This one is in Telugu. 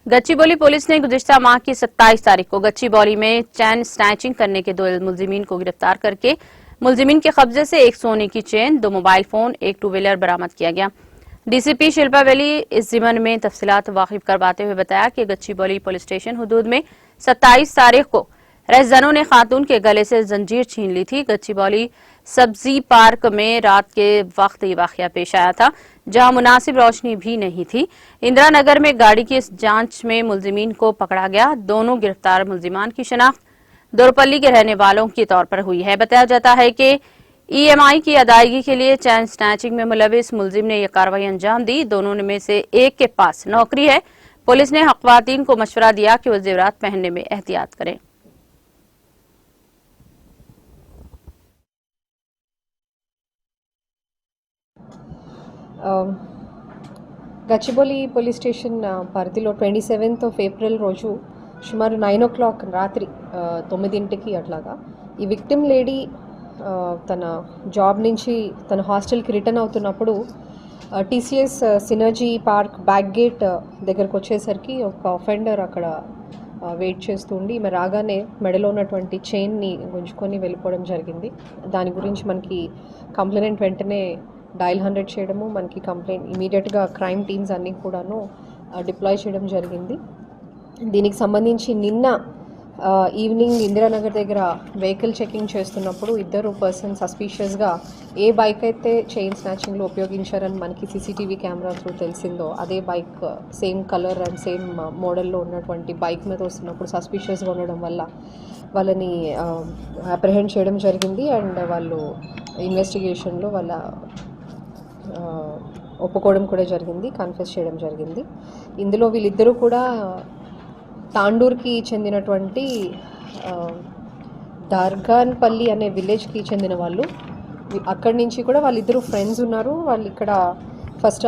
गच्चीबौली पुलिस ने गुज़िश्ता माह की 27 तारीख को गच्चीबौली में चैन स्नैचिंग करने के 2 मुलजिमीन को गिरफ्तार करके मुलजिमीन के कब्जे से एक सोने की चेन, 2 मोबाइल फोन, एक 2 व्हीलर बरामद किया गया। डीसीपी शिल्पा वैली इस जिमन में तफसीलात वाकिफ करवाते हुए बताया कि गच्चीबौली पुलिस स्टेशन हुदूद में 27 तारीख को रहज़नों ने खातून के गले से जंजीर छीन ली थी। गच्चीबौली सब्जी पार्क में रात के वक्त ये वाकया पेश आया था, जहां मुनासिब रोशनी भी नहीं थी। इंदिरा नगर में गाड़ी की इस जांच में मुलजिमीन को पकड़ा गया। दोनों गिरफ्तार मुलजिमान की शनाख्त दोरपल्ली के रहने वालों के तौर पर हुई है। बताया जाता है कि ईएमआई की अदायगी के लिए चैन स्नैचिंग में मुलविस मुलजिम ने यह कार्रवाई अंजाम दी। दोनों में से एक के पास नौकरी है। पुलिस ने ख्वातीन को मशवरा दिया कि वो जेवरात पहनने में एहतियात करें। గచ్చిబౌలి పోలీస్ స్టేషన్ పరిధిలో 27 ఏప్రిల్ రోజు సుమారు 9 o'clock రాత్రి 9ంటికి అట్లాగా ఈ విక్టిమ్ లేడీ తన జాబ్ నుంచి తన హాస్టల్కి రిటర్న్ అవుతున్నప్పుడు TCS synergy park back gate దగ్గరకు వచ్చేసరికి ఒక అఫెండర్ అక్కడ వెయిట్ చేస్తుండి ఈమె రాగానే మెడలో ఉన్నటువంటి చైన్ని గుంజుకొని వెళ్ళిపోవడం జరిగింది. దాని గురించి మనకి కంప్లైంట్ వెంటనే డయల్ 100 చేయడము, మనకి కంప్లైంట్ ఇమీడియట్గా క్రైమ్ టీమ్స్ అన్నీ కూడాను డిప్లాయ్ చేయడం జరిగింది. దీనికి సంబంధించి నిన్న ఈవినింగ్ ఇందిరానగర్ దగ్గర వెహికల్ చెకింగ్ చేస్తున్నప్పుడు ఇద్దరు పర్సన్ సస్పీషియస్గా ఏ బైక్ అయితే చైన్ స్నాచింగ్లో ఉపయోగించారని మనకి సీసీటీవీ కెమెరా త్రూ తెలిసిందో అదే bike same colour and same మోడల్లో ఉన్నటువంటి బైక్ మీద వస్తున్నప్పుడు సస్పీషియస్గా ఉండడం వల్ల వాళ్ళని అప్రహెండ్ చేయడం జరిగింది. అండ్ వాళ్ళు ఇన్వెస్టిగేషన్లో వాళ్ళ ఒప్పుకోవడం కూడా జరిగింది, కన్ఫెస్ చేయడం జరిగింది. ఇందులో వీళ్ళిద్దరూ కూడా తాండూర్కి చెందినటువంటి దార్గాన్పల్లి అనే విలేజ్కి చెందిన వాళ్ళు. అక్కడి నుంచి కూడా వాళ్ళిద్దరూ ఫ్రెండ్స్ ఉన్నారు. వాళ్ళు ఇక్కడ ఫస్ట్